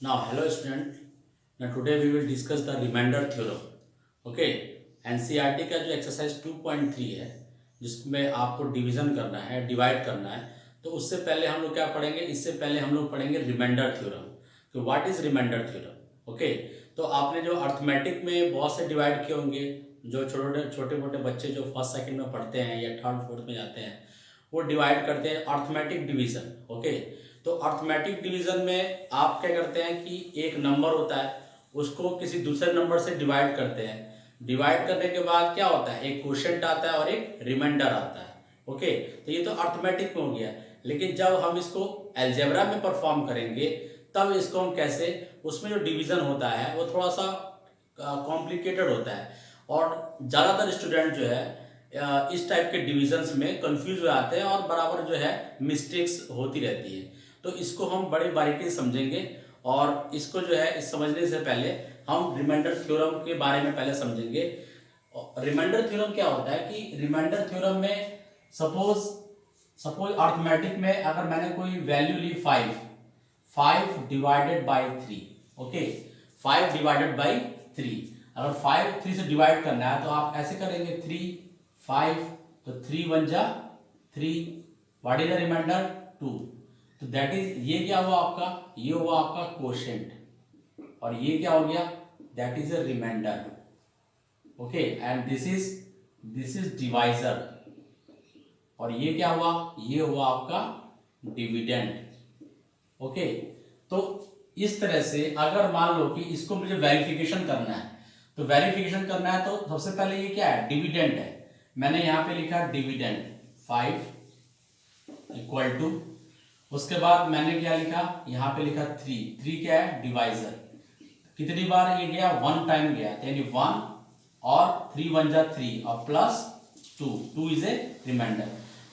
Now, hello student. Now today we will discuss the remainder theorem. Okay. NCERT का जो exercise 2.3 है जिसमें आपको डिवीजन करना है, डिवाइड करना है, तो उससे पहले हम लोग क्या पढ़ेंगे? इससे पहले हम लोग पढ़ेंगे रिमाइंडर थ्योरम. तो what is remainder theorem? Okay. तो आपने जो अर्थमेटिक में बहुत से डिवाइड किए होंगे, जो छोटे मोटे बच्चे जो फर्स्ट सेकंड में पढ़ते हैं या थर्ड फोर्थ में जाते हैं, वो डिवाइड करते हैं अर्थमेटिक डिवीजन. ओके. तो अर्थमेटिक डिवीजन में आप क्या करते हैं कि एक नंबर होता है, उसको किसी दूसरे नंबर से डिवाइड करते हैं. डिवाइड करने के बाद क्या होता है? एक क्वोशिएंट आता है और एक रिमाइंडर आता है. ओके. तो ये तो अर्थमेटिक में हो गया. लेकिन जब हम इसको अलजेब्रा में परफॉर्म करेंगे तब इसको हम कैसे, उसमें जो डिवीजन होता है वो थोड़ा सा कॉम्प्लिकेटेड होता है और ज़्यादातर स्टूडेंट जो है इस टाइप के डिविजन्स में कंफ्यूज हो जाते हैं और बराबर जो है मिस्टेक्स होती रहती है. तो इसको हम बड़ी बारीकी से समझेंगे और इसको जो है इस समझने से पहले हम रिमाइंडर थ्योरम के बारे में पहले समझेंगे. रिमाइंडर थ्योरम क्या होता है कि रिमाइंडर थ्योरम में सपोज अर्थमेटिक में अगर मैंने कोई वैल्यू ली 5 divided by 3. Okay. 5 divided by 3. अगर 5 3 से डिवाइड करना है तो आप ऐसे करेंगे 3 5, तो 3 1 जा 3. What is the remainder? 2. तो दैट इज, ये क्या हुआ आपका? ये हुआ आपका क्वोशिएंट. और ये क्या हो गया? That is a remainder. Okay. And this is divisor. और ये क्या हुआ? ये हुआ आपका डिविडेंड. ओके. तो इस तरह से अगर मान लो कि इसको मुझे वेरिफिकेशन करना है, तो वेरिफिकेशन करना है तो सबसे पहले ये क्या है? डिविडेंड है. मैंने यहां पे लिखा डिविडेंड 5 इक्वल टू, उसके बाद मैंने क्या लिखा? यहां पे लिखा 3 क्या है? डिवाइजर. कितनी बार ये गया? 1 टाइम गया, यानी 1 और 3 1 जा 3 और plus 2 is a remainder.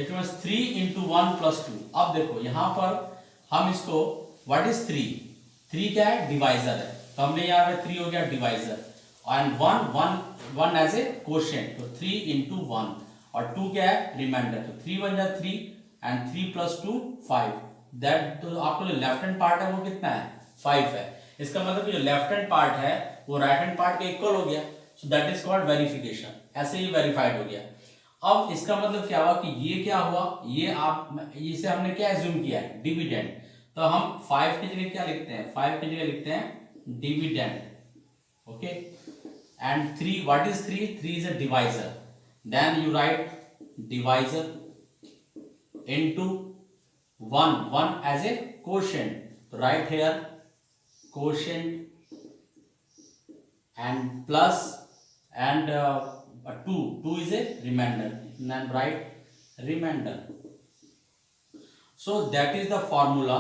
It means 3 into 1 plus 2. अब देखो यहां पर हम इसको, व्हाट इज 3 क्या है? डिवाइजर है. तो हमने यहाँ पे 3 हो गया divisor and 1 as a quotient. तो 3 इंटू 1 और 2 क्या है? रिमाइंडर. तो 3 1 जा 3 एंड 3 प्लस 2 5. दैट, तो आपको जो लेफ्ट हैंड पार्ट है वो कितना है? 5 है. इसका मतलब कि जो लेफ्ट हैंड पार्ट है वो राइट हैंड पार्ट के इक्वल हो गया. So that is called verification. ऐसे ही वेरीफाइड हो गया. अब इसका मतलब क्या हुआ कि ये क्या हुआ? ये आप, इसे हमने क्या एज्यूम किया है? डिविडेंड. तो हम 5 की जगह क्या लिखते हैं? 5 की जगह लिखते हैं dividend. Okay. And 3, what is 3 is a divisor. Then you write divisor into 1 as a quotient. तो right here quotient and plus and 2 is a remainder, then write remainder. So that is the formula.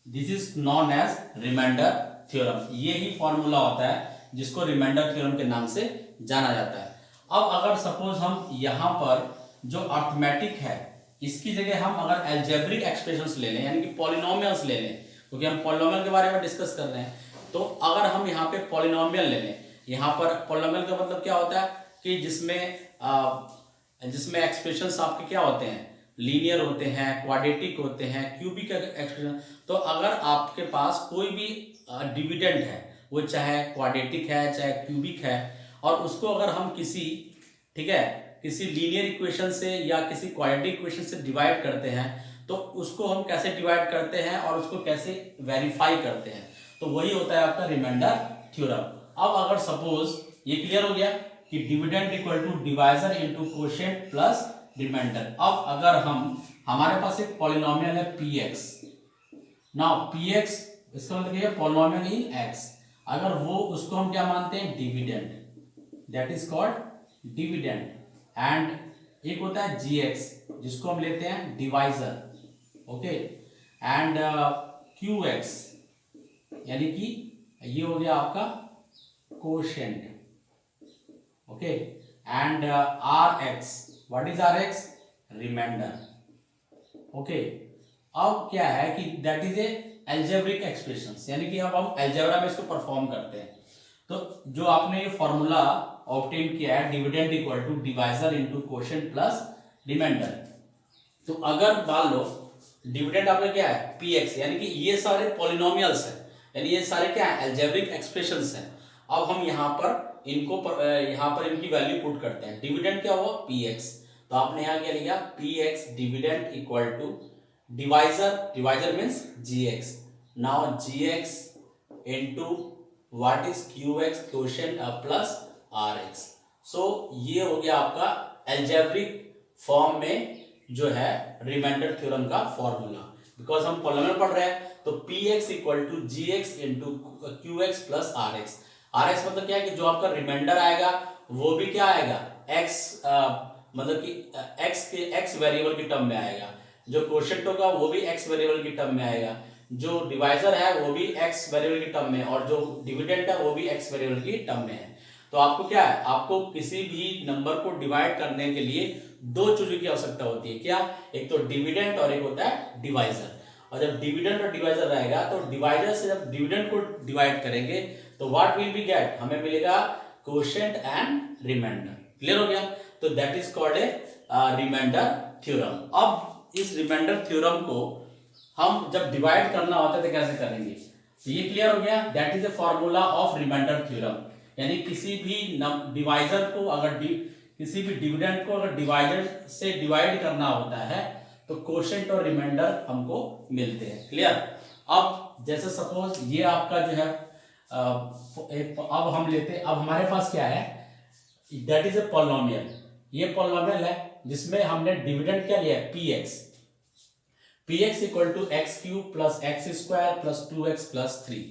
This is known as remainder theorem. ये ही formula होता है जिसको remainder theorem के नाम से जाना जाता है. अब अगर सपोज हम यहाँ पर जो अर्थमेटिक है इसकी जगह हम अगर अलजेब्रिक एक्सप्रेशंस ले लें, यानी कि पॉलिनोमियल्स ले लें, क्योंकि हम पॉलिनोमियल के बारे में डिस्कस कर रहे हैं, तो अगर हम यहाँ पे पॉलिनोमियल ले लें, यहाँ पर पॉलिनोमियल का मतलब क्या होता है कि जिसमें एक्सप्रेशंस आपके क्या होते हैं? लीनियर होते हैं, क्वाड्रेटिक होते हैं, क्यूबिक एक्सप्रेशन. तो अगर आपके पास कोई भी डिविडेंड है, वो चाहे क्वाड्रेटिक है चाहे क्यूबिक है, और उसको अगर हम किसी, ठीक है, किसी लीनियर इक्वेशन से या किसी क्वाड्रेटिक इक्वेशन से डिवाइड करते हैं, तो उसको हम कैसे डिवाइड करते हैं और उसको कैसे वेरीफाई करते हैं, तो वही होता है आपका रिमाइंडर थ्योरम. अब अगर सपोज ये क्लियर हो गया कि dividend equal to divisor into quotient plus remainder. अब अगर हमारे पास एक पॉलिनोमियल है px. नाउ px, इसका मतलब क्या है? पॉलिनोमियल इन x. अगर वो, उसको हम क्या मानते हैं? Dividend. That is called dividend. And एक होता है gx जिसको हम लेते हैं डिवाइजर. ओके. एंड qx यानी कि ये हो गया आपका quotient. Okay. And rx, what is rx? Remainder. Okay. अब क्या है कि that is a algebraic expressions, यानी कि अब हम अलजेब्रा में इसको परफॉर्म करते हैं. तो जो आपने ये फॉर्मूला ऑब्टेन किया है, dividend equal to divisor into quotient plus remainder, तो अगर मान लो डिविडेंड आपका क्या है? px, यानी कि ये सारे पॉलिनोमियल्स हैं. यानी ये सारे क्या है, अलजेब्रिक एक्सप्रेशंस हैं। अब हम यहाँ पर इनकी वैल्यू पुट करते हैं। डिविडेंड क्या हुआ, px, तो आपने यहाँ क्या लिखा, px dividend equal to divisor means gx, now gx into what is qx quotient plus rx। So ये हो गया आपका अलजेब्रिक फॉर्म में जो है रिमाइंडर थ्योरम का फॉर्मूला। बिकॉज हम पॉलिनोमियल पढ़ रहे हैं तो px equal to gx into qx plus rx। rx मतलब क्या है कि जो आपका रिमाइंडर आएगा वो भी क्या आएगा, x मतलब कि x वेरिएबल की टर्म में आएगा, जो क्वोशिएंट होगा वो भी x वेरिएबल की टर्म में आएगा, जो डिवाइजर है वो भी x वेरिएबल की टर्म में, और जो डिविडेंड है वो भी x वेरिएबल की टर्म में है। तो आपको क्या है, आपको किसी भी नंबर को डिवाइड करने के लिए दो चीजों की आवश्यकता होती है। क्या, एक तो डिविडेंड और एक होता है डिवाइजर। और जब डिविडेंड और डिवाइजर रहेगा तो डिवाइजर से जब डिविडेंड को डिवाइड करेंगे तो व्हाट विल बी गेट, हमें मिलेगा क्वोशिएंट एंड रिमाइंडर। क्लियर हो गया, तो that is called a remainder theorem. अब इस रिमाइंडर थ्योरम को हम जब डिवाइड करना होता है तो कैसे करेंगे, तो ये क्लियर हो गया, that is a formula of remainder theorem. यानी किसी भी डिवाइजर को अगर किसी भी डिविडेंड को अगर डिवाइजर से डिवाइड करना होता है तो क्वोशिएंट और रिमाइंडर हमको मिलते हैं। क्लियर। अब जैसे सपोज ये आपका जो है अब हम लेते, अब हमारे पास क्या है, दैट इज ए पॉलिनोमियल। ये पॉलिनोमियल है जिसमें हमने डिविडेंड क्या लिया है, px equal to x cube plus x square plus 2x plus 3।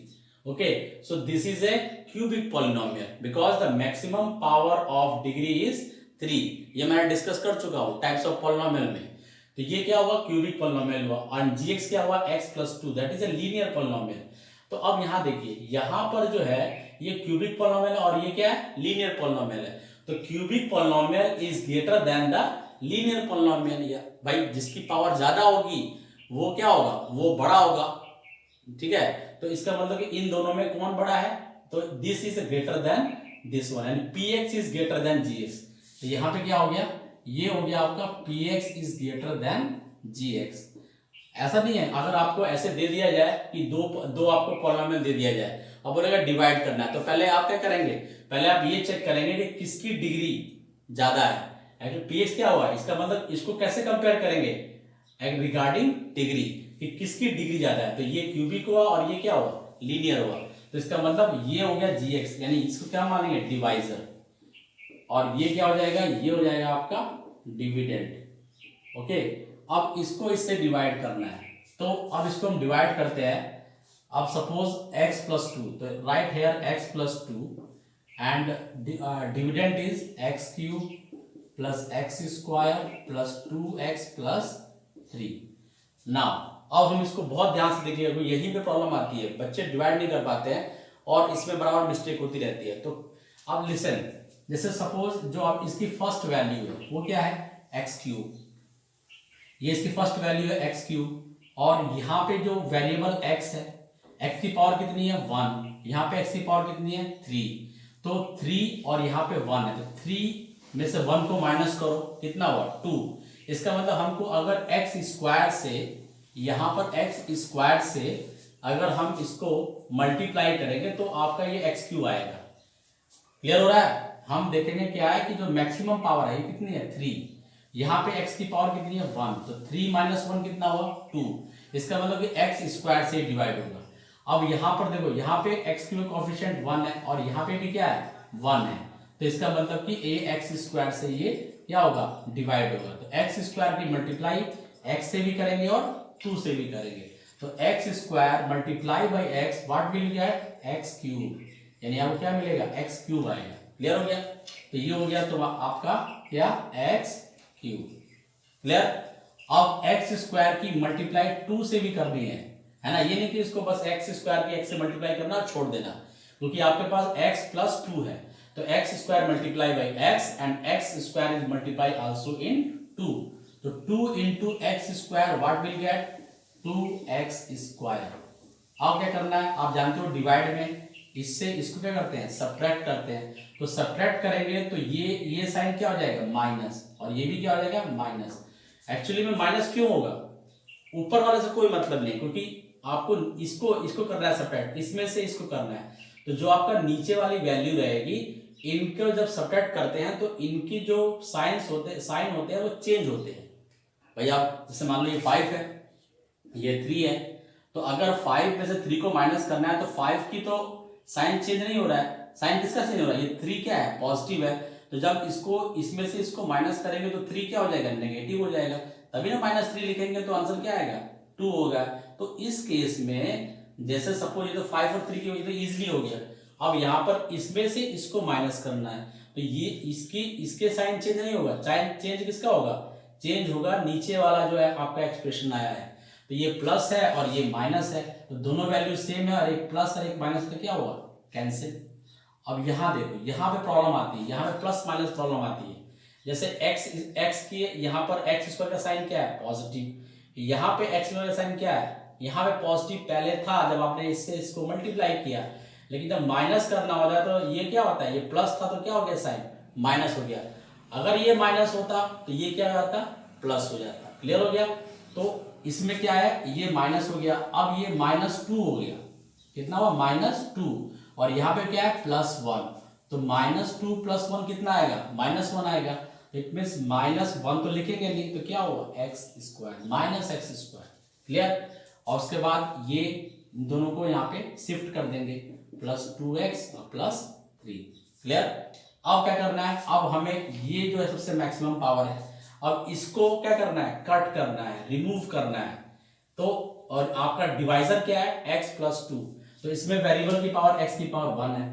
Okay, so this is a cubic polynomial because the maximum power of degree is 3। ये मैं discuss कर चुका हूँ टाइप्स ऑफ पॉलिनोमियल में। तो ये क्या हुआ, क्यूबिक पॉलिनोमियल हुआ, और gx क्या हुआ, x plus 2, that is a linear polynomial. तो अब यहाँ देखिए, यहाँ पर जो है ये क्यूबिक पॉलिनोमियल और ये क्या है, लीनियर पॉलिनोमियल है। तो cubic polynomial is greater than the linear polynomial. भाई जिसकी पावर ज्यादा होगी वो क्या होगा, वो बड़ा होगा। ठीक है, तो इसका मतलब कि इन दोनों में कौन बड़ा है, तो this is greater than this one, यानी px is greater than gx। तो यहां पे क्या हो गया, ये हो गया आपका px is greater than gx। ऐसा नहीं है, अगर आपको ऐसे दे दिया जाए कि दो आपको पॉलिनोमियल दे दिया जाए और बोलेगा डिवाइड करना है, तो पहले आप क्या करेंगे, पहले आप ये चेक करेंगे कि किसकी डिग्री ज्यादा है। px क्या हुआ, इसका मतलब इसको कैसे कंपेयर करेंगे, रिगार्डिंग डिग्री, कि किसकी डिग्री ज्यादा है। तो ये क्यूबिक हुआ और ये क्या हुआ, लीनियर हुआ। तो इसका मतलब ये हो गया gx, यानी इसको क्या मानेंगे, डिवाइजर, और ये क्या हो जाएगा, ये हो जाएगा आपका डिविडेंड। ओके, अब इसको इससे डिवाइड करना है, तो अब इसको हम डिवाइड करते हैं। अब सपोज x प्लस 2, तो right here x plus 2 and dividend is x cube plus x square plus 2x plus 3। Now अब हम इसको बहुत ध्यान से देखिए, यहीं पे प्रॉब्लम आती है, बच्चे डिवाइड नहीं कर पाते हैं और इसमें बराबर मिस्टेक होती रहती है। तो अब लिसन, जैसे सपोज जो अब इसकी फर्स्ट वैल्यू है वो क्या है, एक्स क्यूब, ये इसकी फर्स्ट वैल्यू है एक्स क्यूब, और यहाँ पे जो वेरिएबल x है, x की पावर कितनी है 1, यहाँ पे x की पावर कितनी है 3, तो 3 और यहाँ पे 1 है, तो 3 में से 1 को माइनस करो, कितना हुआ 2। इसका मतलब हमको अगर x स्क्वायर से, यहां पर x स्क्वायर से अगर हम इसको मल्टीप्लाई करेंगे तो आपका ये एक्स क्यूब आएगा। क्लियर हो रहा है, हम देखेंगे क्या है कि जो मैक्सिमम पावर है ये कितनी है 3, यहाँ पे x की पावर कितनी है 1, तो 3 माइनस 1 कितना हुआ 2। इसका मतलब कि x स्क्वायर से डिवाइड होगा। अब यहाँ पर देखो, यहाँ पे x क्यूब कोएफिशिएंट 1 है और यहाँ पे भी क्या है 1 है, तो इसका मतलब कि a x स्क्वायर से ये क्या होगा, डिवाइड होगा। तो x स्क्वायर की मल्टीप्लाई x से भी करेंगे और 2 से भी करेंगे, तो x square multiply by x, what will get x cube, यानी आपको क्या मिलेगा x क्यूब आएगा। क्लियर हो गया, तो ये हो गया तो आपका क्या x क्यूब। क्लियर। अब x स्क्वायर की मल्टीप्लाई 2 से भी करनी है ना, ये नहीं कि इसको बस x स्क्वायर की x से मल्टीप्लाई करना और छोड़ देना, क्योंकि आपके पास x प्लस 2 है, तो x square multiply by x and x square is multiply also in 2, तो 2 into x square what will get 2x square. अब क्या करना है, आप जानते हो डिवाइड में इससे इसको क्या करते हैं, सब्ट्रैक्ट करते हैं, तो सब्ट्रैक्ट करेंगे तो ये साइन क्या हो जाएगा माइनस, और ये भी क्या हो जाएगा माइनस। एक्चुअली में माइनस क्यों होगा, ऊपर वाले से कोई मतलब नहीं, क्योंकि आपको इसको करना है सब्ट्रैक्ट, इसमें से इसको करना है। तो जो आपका नीचे वाली वैल्यू रहेगी, इनको जब सब्ट्रैक्ट करते हैं तो इनकी जो साइन होते हैं वो चेंज होते हैं। भाई आप जैसे मान लो ये 5 है, ये 3 है, तो अगर 5 में से 3 को माइनस करना है तो 5 की तो साइन चेंज नहीं हो रहा है, साइन किसका चेंज हो रहा है, ये 3 क्या है, पॉजिटिव है। तो जब इसमें से इसको माइनस करेंगे तो 3 क्या हो जाएगा, नेगेटिव हो जाएगा, तभी ना -3 लिखेंगे तो आंसर क्या आएगा, 2 होगा। तो इस केस में जैसे सपोज ये तो 5 और 3 की वजह से इजिली हो गया। अब यहाँ पर इसमें से इसको माइनस करना है तो ये इसके साइन चेंज नहीं होगा, चेंज किसका होगा, चेंज होगा नीचे वाला जो है आपका एक्सप्रेशन आया है। तो ये प्लस है और ये माइनस है, तो दोनों वैल्यू सेम है और एक प्लस और एक माइनस का क्या हुआ, कैंसिल। अब यहाँ देखो, यहाँ पे प्रॉब्लम आती है, यहाँ पे प्लस माइनस प्रॉब्लम आती है। जैसे x की यहाँ पर x स्क्वायर का साइन क्या है, पॉजिटिव, यहाँ पे x स्क्वायर का साइन क्या है, यहाँ पे पॉजिटिव पहले था जब आपने इसको मल्टीप्लाई किया, लेकिन जब माइनस करना होता है तो ये क्या होता है, ये प्लस था तो क्या हो गया, साइन माइनस हो गया। अगर ये माइनस होता तो ये क्या हो जाता, प्लस हो जाता। क्लियर हो गया। तो इसमें क्या है, ये माइनस हो गया, अब ये -2 हो गया, कितना हुआ, -2, और यहाँ पे क्या है, +1, तो -2 + 1 कितना आएगा, -1 आएगा। इट मीन्स -1 तो लिखेंगे नहीं, तो क्या हुआ, x² -x²। क्लियर। और उसके बाद ये दोनों को यहाँ पे शिफ्ट कर देंगे, +2x और +3। क्लियर। अब क्या करना है, अब हमें ये जो है सबसे मैक्सिमम पावर है, अब इसको क्या करना है, कट करना है, रिमूव करना है। तो और आपका डिवाइजर क्या है, x + 2, तो इसमें वेरिएबल की पावर x की पावर 1 है,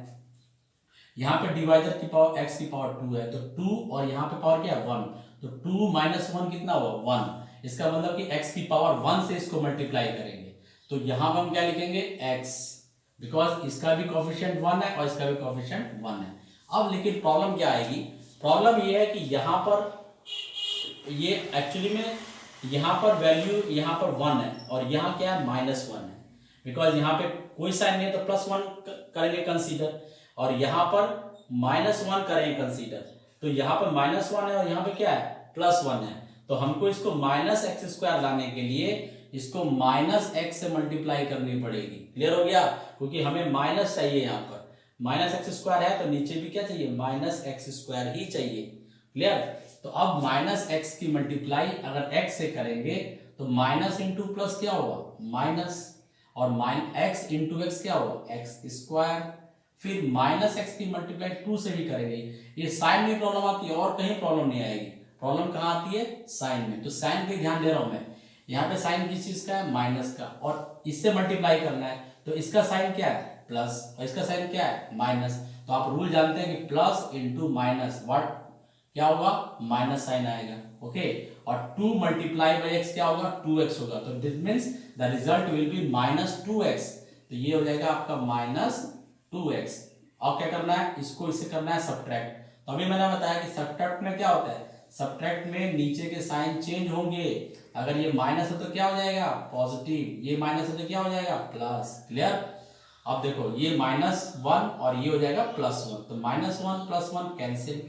यहाँ पे डिवाइजर की पावर x की पावर 2 है, तो 2 और यहाँ पे पावर क्या है, 1, तो 2 - 1 कितना हुआ, 1। इसका मतलब कि x की पावर 1 से इसको मल्टीप्लाई करेंगे, तो यहाँ पर हम क्या लिखेंगे, x, बिकॉज इसका भी कोफिशिएंट 1 है और इसका भी कोफिशिएंट 1 है। अब लेकिन प्रॉब्लम क्या आएगी, प्रॉब्लम ये है कि यहाँ पर ये एक्चुअली में यहाँ पर वैल्यू यहाँ पर 1 है और यहाँ क्या है, -1 है, बिकॉज यहाँ पे कोई साइन नहीं है तो +1 करेंगे कंसीडर, और यहाँ पर -1 करेंगे कंसीडर, तो यहाँ पर -1 है और यहाँ पे क्या है, +1 है। तो हमको इसको -x² लाने के लिए इसको -x से मल्टीप्लाई करनी पड़ेगी। क्लियर हो गया, क्योंकि हमें माइनस चाहिए, यहाँ पर -x² है तो नीचे भी क्या चाहिए, -x² ही चाहिए। क्लियर। तो अब -x की मल्टीप्लाई अगर x से करेंगे तो माइनस इंटू प्लस क्या होगा, माइनस, और x इंटू एक्स क्या होगा, x², फिर -x की मल्टीप्लाई 2 से भी करेंगे। ये साइन में प्रॉब्लम आती है और कहीं प्रॉब्लम नहीं आएगी, प्रॉब्लम कहाँ आती है, साइन में। तो साइन पे ध्यान दे रहा हूं मैं, यहाँ पे साइन किस चीज का है, माइनस का, और इससे मल्टीप्लाई करना है तो इसका साइन क्या है, प्लस, और इसका साइन क्या है, माइनस। तो आप रूल जानते हैं कि प्लस इंटू माइनस व्हाट क्या होगा, माइनस साइन आएगा। ओके, और 2 × x क्या होगा, 2x होगा। तो this means the result will be -2x, तो ये हो जाएगा आपका -2x। अब क्या करना है, इसको इससे करना है सब्ट्रैक्ट। तो अभी मैंने बताया कि सब्ट्रैक्ट में क्या होता है, सब्ट्रैक्ट में नीचे के साइन चेंज होंगे। अगर ये माइनस है तो क्या हो जाएगा, पॉजिटिव, ये माइनस है तो क्या हो जाएगा, प्लस। क्लियर। अब देखो ये -1 और ये हो जाएगा +1, तो -1 + 1 कैंसिल,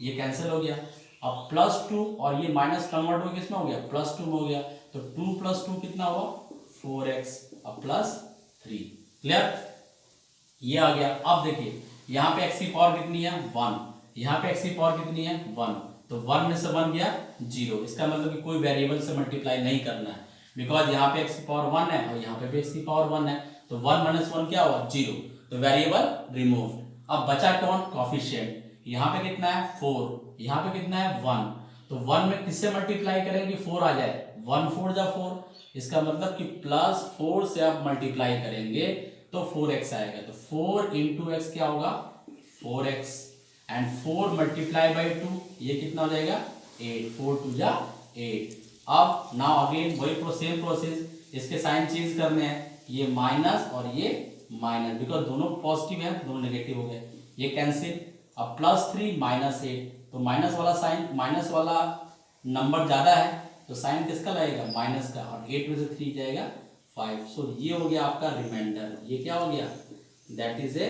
ये कैंसिल हो गया। अब +2 और ये माइनस कन्वर्ट हो किसमें हो गया, +2 में हो गया, तो 2 + 2 कितना हुआ, 4x, अब +3। क्लियर, ये आ गया। अब देखिए यहाँ पे x की पावर कितनी है, 1, यहाँ पे x की पावर कितनी है, 1, तो 1 में से 1 गया 0। इसका मतलब कि कोई वेरिएबल से मल्टीप्लाई नहीं करना है, बिकॉज यहाँ पे x की पावर 1 है और यहाँ पे भी x की पावर 1 है, तो 1 - 1 क्या हुआ, 0, तो वेरिएबल रिमूव्ड। अब बचा कौन, कोफिशिएंट। यहाँ पे कितना है, 4, यहाँ पे कितना है, 1, तो 1 में किससे मल्टीप्लाई करेंगे कि 4 आ जाए, 1 4 जा 4, इसका मतलब कि +4 से आप मल्टीप्लाई करेंगे तो 4x आएगा, तो 4 × x क्या होगा, 4x, एंड 4 × 2 ये कितना हो जाएगा, 8, 4 2 जा 8। अब नाउ अगेन वही सेम प्रोसेस, इसके साइन चेंज करने हैं, ये माइनस और ये माइनस, बिकॉज दोनों पॉजिटिव है दोनों नेगेटिव हो गए, ये कैंसिल। अब +3 -8, तो माइनस वाला साइन, माइनस वाला नंबर ज्यादा है तो साइन किसका लगेगा, माइनस का, और 8 में से 3 जाएगा 5। सो ये हो गया आपका रिमाइंडर, ये क्या हो गया, दैट इज ए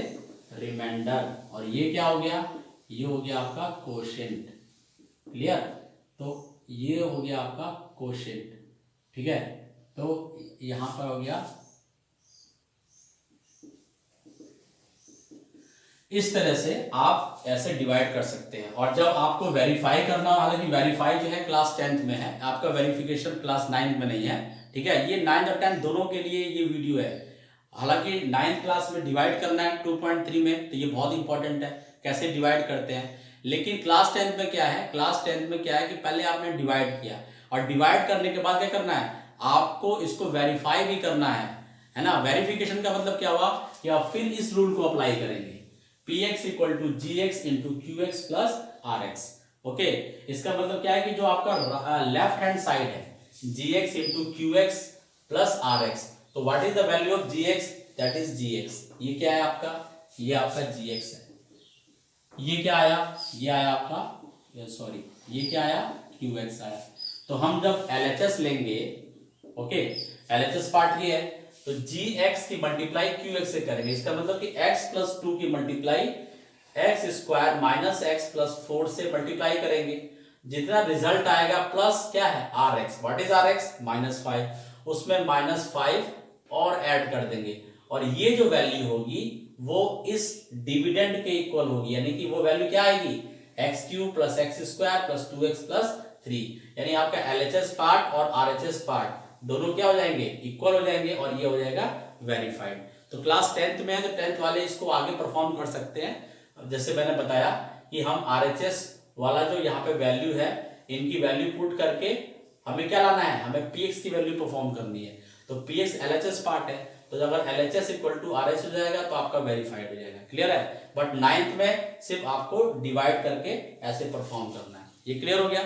रिमाइंडर, और ये क्या हो गया, ये हो गया आपका कोशेंट। क्लियर, तो ये हो गया आपका कोशेंट। ठीक है, तो यहाँ पर हो गया इस तरह से आप ऐसे डिवाइड कर सकते हैं। और जब आपको वेरीफाई करना हो, हालांकि वेरीफाई जो है क्लास 10th में है, आपका वेरिफिकेशन क्लास 9th में नहीं है, ठीक है। ये 9th और 10th दोनों के लिए ये वीडियो है। हालांकि 9th क्लास में डिवाइड करना है 2.3 में, तो ये बहुत इंपॉर्टेंट है कैसे डिवाइड करते हैं। लेकिन क्लास 10th में क्या है, क्लास 10th में क्या है कि पहले आपने डिवाइड किया, और डिवाइड करने के बाद क्या करना है, आपको इसको वेरीफाई भी करना है ना। वेरिफिकेशन का मतलब क्या हुआ कि आप फिर इस रूल को अप्लाई करेंगे, px equal to G x into Q x plus are x. Okay, इसका मतलब क्या है कि जो आपका लेफ्ट हैंड साइड है g x into Q x plus are x, तो what is the value of g x, that is g x. ये क्या है आपका, ये आपका जी एक्स है। ये क्या आया, ये आया आपका, सॉरी ये क्या आया, क्यू एक्स आया। तो हम जब LHS लेंगे, ओके, LHS पार्ट ये है, तो जी एक्स की मल्टीप्लाई क्यू एक्स से करेंगे। इसका मतलब कि x प्लस 2 की multiply x square minus x plus 4 से मल्टीप्लाई करेंगे। जितना रिजल्ट आएगा प्लस क्या है, R x. What is R x, -5, उसमें -5 और ऐड कर देंगे, और ये जो वैल्यू होगी वो इस डिविडेंड के इक्वल होगी, यानी कि वो वैल्यू क्या आएगी, x cube plus x square plus 2x plus 3। यानी आपका LHS पार्ट और RHS पार्ट दोनों क्या हो जाएंगे, इक्वल हो जाएंगे, और ये हो जाएगा वेरीफाइड। तो क्लास 10th में है तो 10th वाले इसको आगे परफॉर्म कर सकते हैं। जैसे मैंने बताया कि हम RHS वाला जो यहाँ पे वैल्यू है, इनकी वैल्यू पुट करके हमें क्या लाना है, हमें px की वैल्यू परफॉर्म करनी है। तो px LHS पार्ट है, तो अगर LHS इक्वल टू RH हो जाएगा तो आपका वेरीफाइड हो जाएगा। क्लियर है। बट 9th में सिर्फ आपको डिवाइड करके ऐसे परफॉर्म करना है। ये क्लियर हो गया।